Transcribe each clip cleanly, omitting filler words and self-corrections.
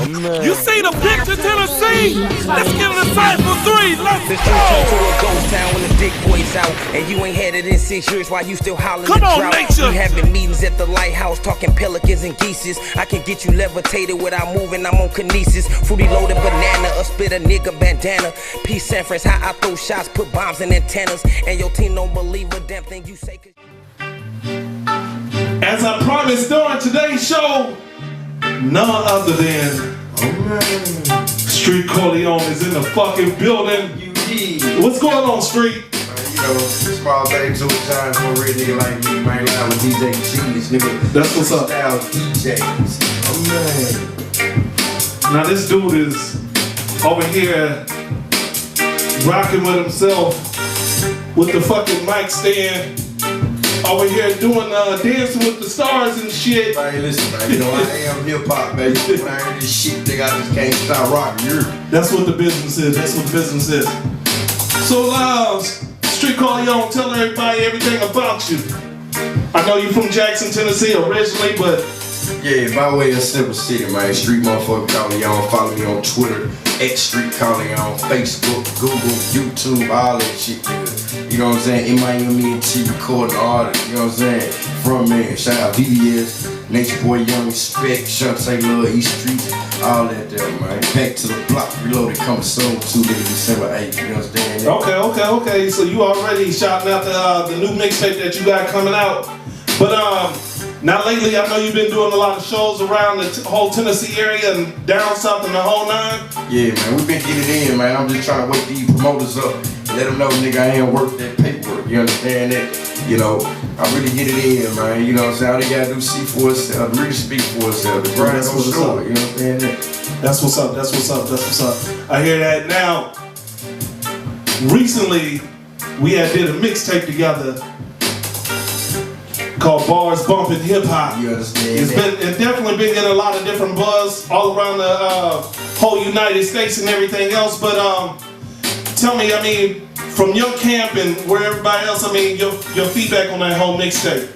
You see the picture, Tennessee? Let's get in the fight for 3. Let's the go. street turned to a ghost town when the dick boys out, and you ain't had it in 6 years while you still hollering Come the on, drought. nature. We having meetings at the lighthouse, talking pelicans and geeses. I can get you levitated without moving. I'm on kinesis. Fruity loaded banana, a spit a nigga bandana. Peace San Fran, how I throw shots, put bombs in antennas, and your team don't believe a damn thing you say. As I promised during today's show, none other than Street Carleon is in the fucking building. What's going on, Street? You know, small things over time for a real nigga like me, man. I'm a DJ genius, nigga. That's what's up. Style DJs. Now this dude is over here rocking with himself with the fucking mic stand. Over here doing Dancing with the Stars and shit. Man, listen, man, you know, I am hip-hop, baby. When I hear this shit, nigga, I just can't stop rocking. That's what the business is. That's what the business is. So, Street Carleon, tell everybody everything about you. I know you from Jackson, Tennessee originally, but... Yeah, by way of Simple City, man. Street motherfucker Carleon. Follow me on Twitter, @Street Carleon, Facebook, Google, YouTube, all that shit, nigga. You know what I'm saying? MYSTAH recording artist, you know what I'm saying? From man, shout out VDS, Nature Boy Young, Spec, Shantae Love, East Street, all that there, man. Back to the block, reloaded, coming soon, 2 nigga December 8th, you understand? Okay. So you already shouting out the new mixtape that you got coming out. But now lately, I know you've been doing a lot of shows around the whole Tennessee area and down south and the whole 9. Yeah, man, we been getting it in, man. I'm just trying to wake these promoters up. Let them know, nigga, I ain't worth that paperwork. You understand that? You know, I really get it in, man. You know what I'm saying? All they gotta do is see for itself, really speak for itself. The grind is for sure. You understand that? That's what's up. I hear that now. Recently, we had did a mixtape together called Bars Bumpin' Hip Hop. You understand? It's definitely been getting a lot of different buzz all around the whole United States and everything else. But tell me, I mean, from your camp and where everybody else, I mean, your feedback on that whole mixtape.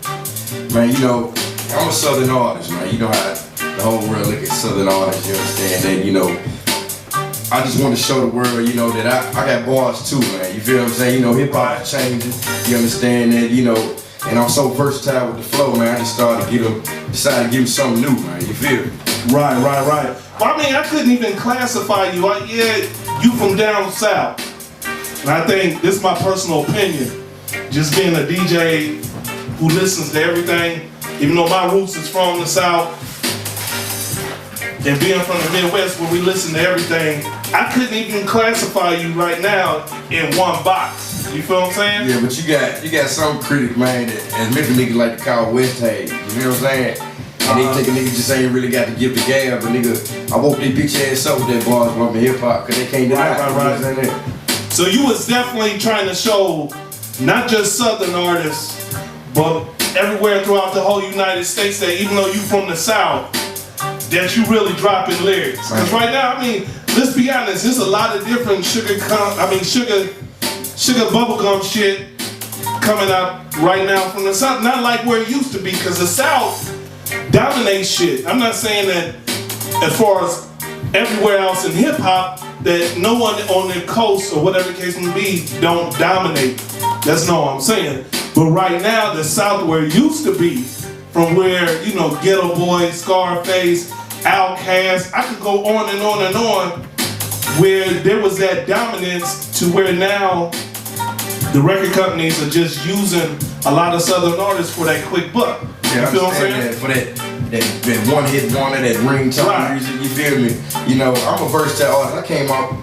Man, you know, I'm a Southern artist, man. You know how the whole world look at Southern artists, you understand that, you know. I just want to show the world, you know, that I got bars too, man. You feel what I'm saying? You know, hip hop is changing. You understand that, you know, and I'm so versatile with the flow, man. I just decided to give him something new, man. You feel me? Right. Well, I mean, I couldn't even classify you. You from down south. And I think this is my personal opinion. Just being a DJ who listens to everything, even though my roots is from the south, and being from the Midwest where we listen to everything, I couldn't even classify you right now in one box. You feel what I'm saying? Yeah, but you got some critic, man, that maybe niggas like to call West Hay. You know what I'm saying? And they think a nigga just ain't really got to give the gab, but nigga, I woke their bitch ass up with that bars bumping hip hop, cause they can't deny it. Right. So you was definitely trying to show not just Southern artists, but everywhere throughout the whole United States that even though you from the South, that you really dropping lyrics. Because right now, I mean, let's be honest, there's a lot of different sugar bubblegum shit coming out right now from the South. Not like where it used to be, because the South dominates shit. I'm not saying that as far as everywhere else in hip hop, that no one on the coast or whatever the case may be don't dominate. That's not what I'm saying. But right now, the South where it used to be, from where, you know, Ghetto Boy, Scarface, Outkast, I could go on and on and on, where there was that dominance to where now the record companies are just using a lot of Southern artists for that quick buck. Yeah, you feel what I'm saying? That, for that one hit wonder, that ringtone music, you feel me? You know, I'm a versatile artist. I came out,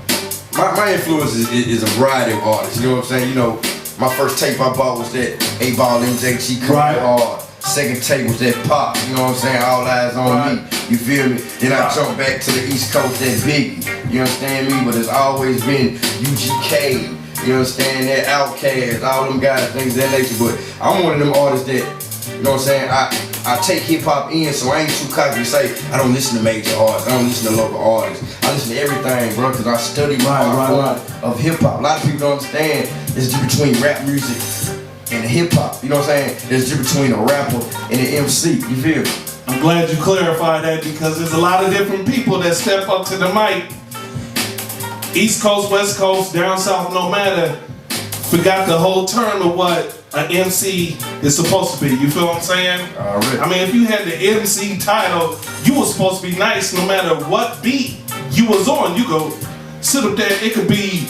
my influence is a variety of artists, you know what I'm saying? You know, my first tape I bought was that A-Ball MJG Coming Hard. Second tape was that Pop, you know what I'm saying? All Eyes on Me, you feel me? Then I jumped back to the East Coast, that Biggie, you understand me? But it's always been UGK, you understand that? Outkast, all them guys, things of that nature. But I'm one of them artists that, you know what I'm saying? I take hip hop in, so I ain't too cocky to say I don't listen to major artists, I don't listen to local artists. I listen to everything, bro, because I study my form of hip hop. A lot of people don't understand there's a difference between rap music and hip hop. You know what I'm saying? There's a difference between a rapper and an MC. You feel me? I'm glad you clarified that because there's a lot of different people that step up to the mic. East Coast, West Coast, down south, no matter. Forgot the whole term of what an MC is supposed to be. You feel what I'm saying? Already. I mean, if you had the MC title, you were supposed to be nice no matter what beat you was on. You go sit up there. It could be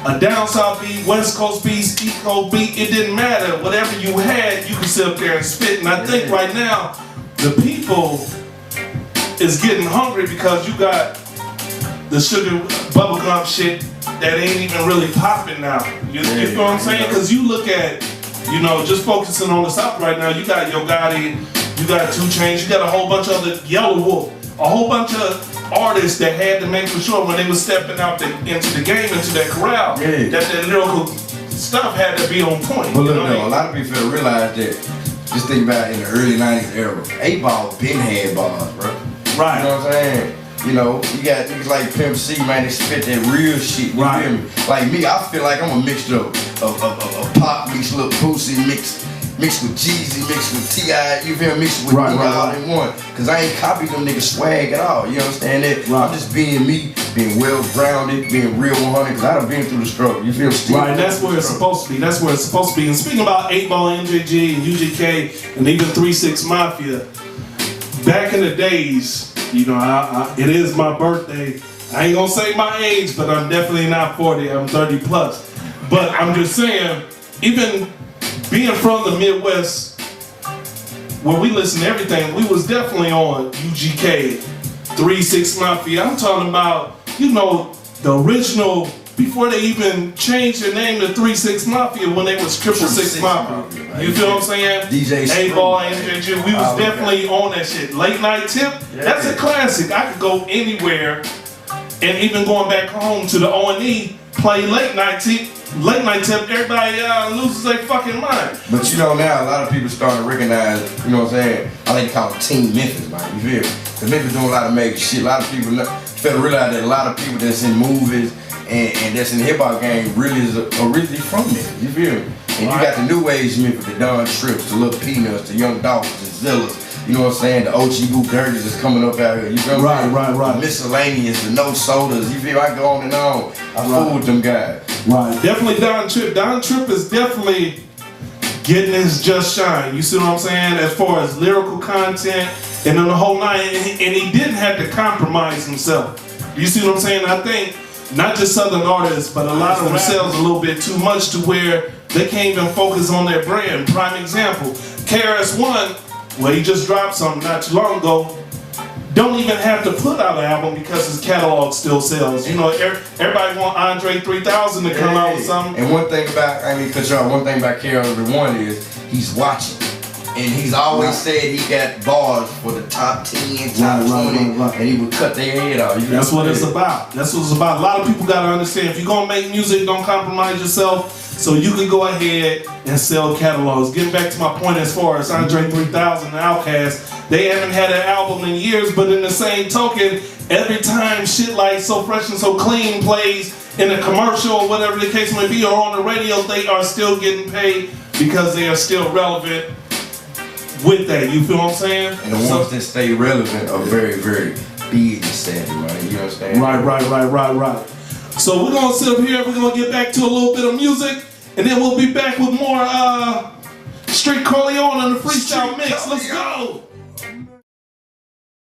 a down south beat, West Coast beat, East Coast beat. It didn't matter. Whatever you had, you could sit up there and spit. And I think right now, the people is getting hungry because you got the sugar bubblegum shit that ain't even really popping now. You feel what I'm saying? Because you look at, you know, just focusing on the South right now, you got Yo Gotti, you got 2 Chainz, you got a whole bunch of other Yellow Wolf, a whole bunch of artists that had to make for sure when they were stepping out into the game, into that corral, that their lyrical stuff had to be on point. But look, a lot of people fail to realize that, just think about in the early 90s era, 8-Ball been had bars, bro. Right. You know what I'm saying? You know, you got niggas like Pimp C, man, they spit that real shit. You feel me? Like me, I feel like I'm a mixture of Pop mixed with Boosie, mixed with Jeezy, mixed with T.I., you feel me? Mixed with me all in one. Cause I ain't copied them niggas swag at all. You understand that? I'm just being me, being well grounded, being real 100, cause I done been through the struggle. You feel me? Right, that's where it's supposed to be. That's where it's supposed to be. And speaking about 8-Ball, MJG, and UGK, and even 3 6 Mafia, back in the days, you know, it is my birthday. I ain't gonna say my age, but I'm definitely not 40. I'm 30 plus. But I'm just saying, even being from the Midwest, where we listen to everything, we was definitely on UGK, 3 6 Mafia. I'm talking about, you know, the original, before they even changed their name to 3 6 Mafia, when they was 666 Mafia. You feel what I'm saying? DJ 8-Ball, MJG, we was definitely on that shit. Late Night Tip, that's a classic. I could go anywhere, and even going back home to the O&E, play Late Night Tip, everybody loses their fucking mind. But you know now, a lot of people starting to recognize, you know what I'm saying? I like to call it Team Memphis, man. You feel me? Because Memphis doing a lot of major shit. A lot of people fail to realize that a lot of people that's in movies and that's in the hip hop game really is originally from there. You feel me? And you got the new age Memphis, the Don Trips, the Little Peanuts, the Young Dolphins, the Zillas. You know what I'm saying? The OG Boo Gerties is coming up out here. You feel me? Right. The Miscellaneous, the No Sodas. You feel me? I go on and on. I fool with them guys. Right. Definitely Don Tripp. Don Tripp is definitely getting his just shine. You see what I'm saying? As far as lyrical content and then the whole night. And he didn't have to compromise himself. You see what I'm saying? I think not just Southern artists, but a lot of themselves a little bit too much to where they can't even focus on their brand. Prime example, KRS-One, well, he just dropped something not too long ago. Don't even have to put out an album because his catalog still sells. You know, everybody want Andre 3000 to come out with something. And one thing about, one thing about KRS-One is he's watching. And he's always said he got bars for the top 10, top 20, and he would cut their head off. That's what it's about. That's what it's about. A lot of people gotta understand, if you're gonna make music, don't compromise yourself so you can go ahead and sell catalogs. Getting back to my point as far as Andre 3000 and Outkast, they haven't had an album in years, but in the same token, every time shit like So Fresh and So Clean plays in a commercial or whatever the case may be, or on the radio, they are still getting paid because they are still relevant with that. You feel what I'm saying? And the ones that stay relevant are very, very big and savvy, man. You understand? Right. So we're gonna sit up here, we're gonna get back to a little bit of music, and then we'll be back with more Street Carleon on the freestyle mix. Let's go!